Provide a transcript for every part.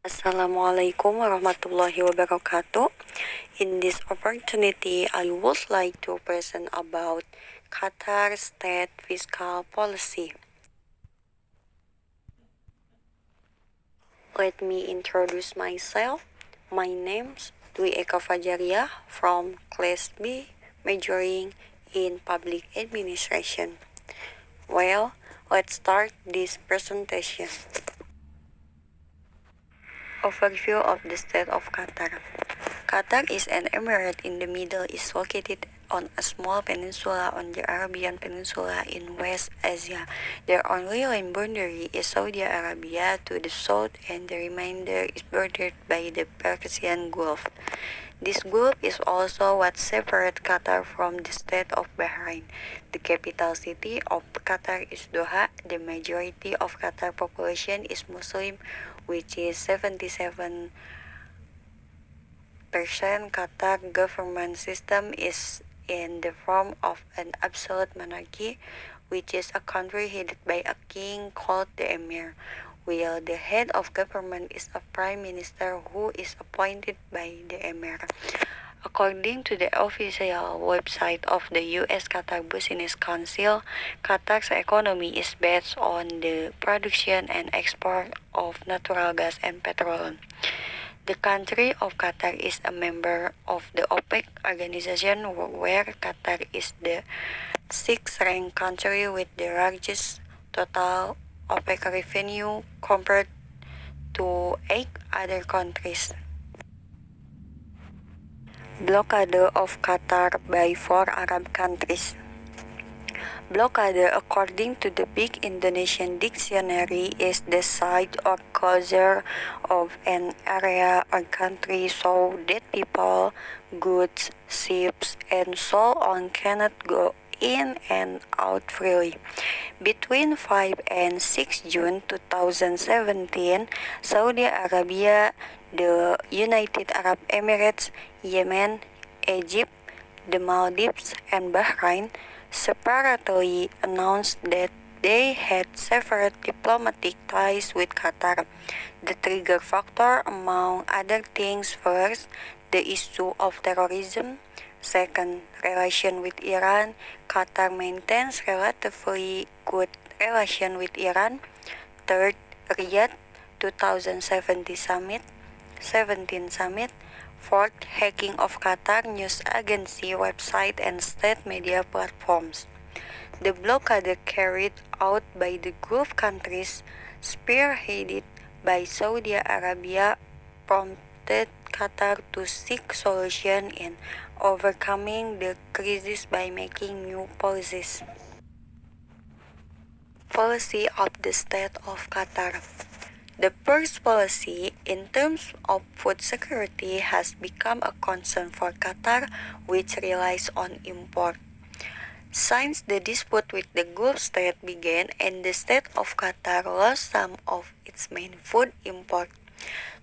Assalamualaikum warahmatullahi wabarakatuh. In this opportunity, I would like to present about Qatar state fiscal policy. Let me introduce myself. My name's Dwi Eka Fajaria from Class B, majoring in Public Administration. Well, let's start this presentation. Overview of the state of Qatar. Qatar is an emirate in the Middle East located on a small peninsula on the Arabian Peninsula in West Asia. Their only land boundary is Saudi Arabia to the south and the remainder is bordered by the Persian Gulf. This gulf is also what separates Qatar from the state of Bahrain. The capital city of Qatar is Doha. The majority of Qatar population is Muslim, which is 77%. Qatar government system is in the form of an absolute monarchy, which is a country headed by a king called the emir, while the head of government is a prime minister who is appointed by the emir. According to the official website of the U.S. Qatar Business Council, Qatar's economy is based on the production and export of natural gas and petroleum. The country of Qatar is a member of the OPEC organization, where Qatar is the sixth-ranked country with the largest total OPEC revenue compared to 8 other countries. Blockade of Qatar by 4 Arab countries. Blockade, according to the Big Indonesian Dictionary, is the site or closure of an area or country so that people, goods, ships, and so on cannot go in and out freely. Between 5 and 6 June 2017, Saudi Arabia, the United Arab Emirates, Yemen, Egypt, the Maldives, and Bahrain separately announced that they had severed diplomatic ties with Qatar. The trigger factor, among other things, first, the issue of terrorism. Second, relation with Iran. Qatar maintains relatively good relation with Iran. Third, Riyadh 2017 summit. Fourth, hacking of Qatar news agency website and state media platforms. The blockade carried out by the Gulf countries, spearheaded by Saudi Arabia, prompted Qatar to seek solution in overcoming the crisis by making new policies. Policy of the State of Qatar. The first policy, in terms of food security, has become a concern for Qatar, which relies on import. Since the dispute with the Gulf state began and the state of Qatar lost some of its main food import.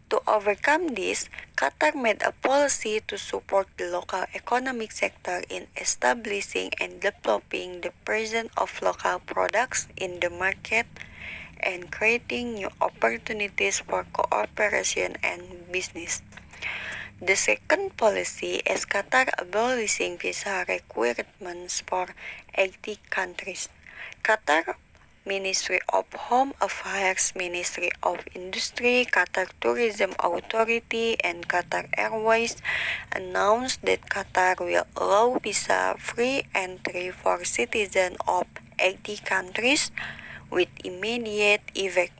To overcome this, Qatar made a policy to support the local economic sector in establishing and developing the presence of local products in the market and creating new opportunities for cooperation and business. The second policy is Qatar abolishing visa requirements for 80 countries. Qatar Ministry of Home Affairs, Ministry of Industry, Qatar Tourism Authority, and Qatar Airways announced that Qatar will allow visa-free entry for citizens of 80 countries with immediate effect.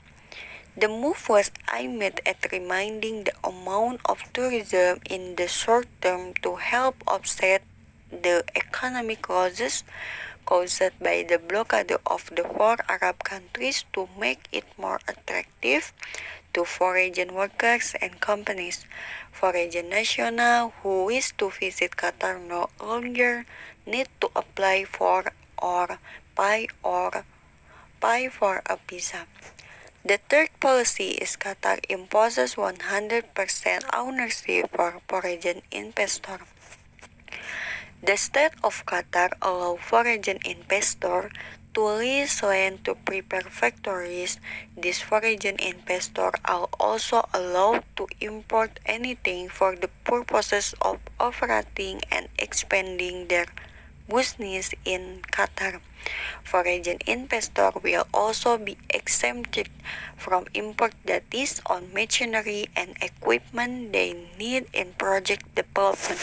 The move was aimed at reminding the amount of tourism in the short term to help offset the economic losses caused by the blockade of the 4 Arab countries to make it more attractive to foreign workers and companies. Foreign nationals who wish to visit Qatar no longer need to apply for or pay for a visa. The third policy is Qatar imposes 100% ownership for foreign investors. The state of Qatar allows foreign investors lease land to prepare factories, these foreign investors are also allowed to import anything for the purposes of operating and expanding their business in Qatar. Foreign investors will also be exempted from import duties on machinery and equipment they need in project development.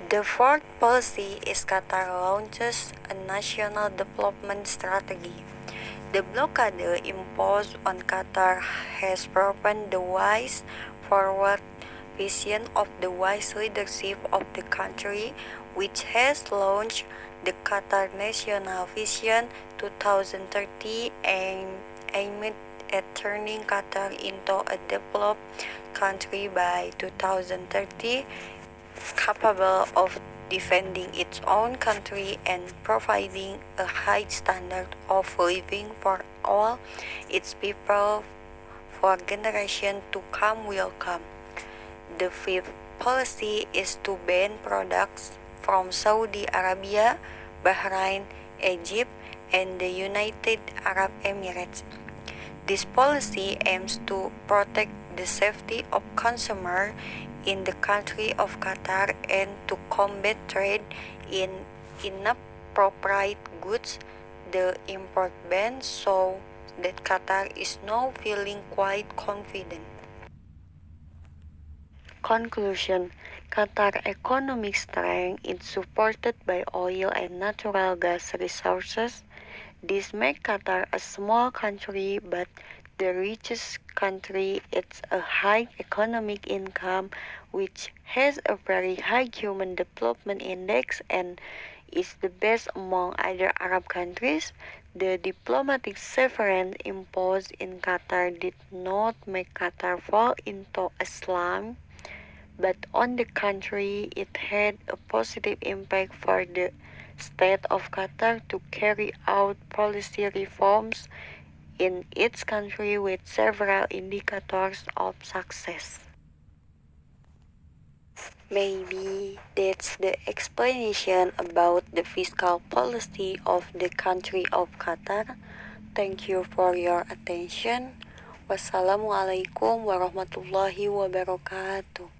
The fourth policy is Qatar launches a national development strategy. The blockade imposed on Qatar has proven the wise forward vision of the wise leadership of the country, which has launched the Qatar National Vision 2030 aimed at turning Qatar into a developed country by 2030, capable of defending its own country and providing a high standard of living for all its people for generations to come will come. The fifth policy is to ban products from Saudi Arabia, Bahrain, Egypt, and the United Arab Emirates. This policy aims to protect the safety of consumers in the country of Qatar and to combat trade in inappropriate goods. The import ban shows that Qatar is now feeling quite confident. Conclusion: Qatar economic strength is supported by oil and natural gas resources. This makes Qatar a small country but the richest country. It's a high economic income which has a very high human development index and is the best among other Arab countries. The diplomatic severance imposed in Qatar did not make Qatar fall into a slump, but on the contrary, it had a positive impact for the state of Qatar to carry out policy reforms in its country with several indicators of success. Maybe that's the explanation about the fiscal policy of the country of Qatar. Thank you for your attention. Wassalamualaikum warahmatullahi wabarakatuh.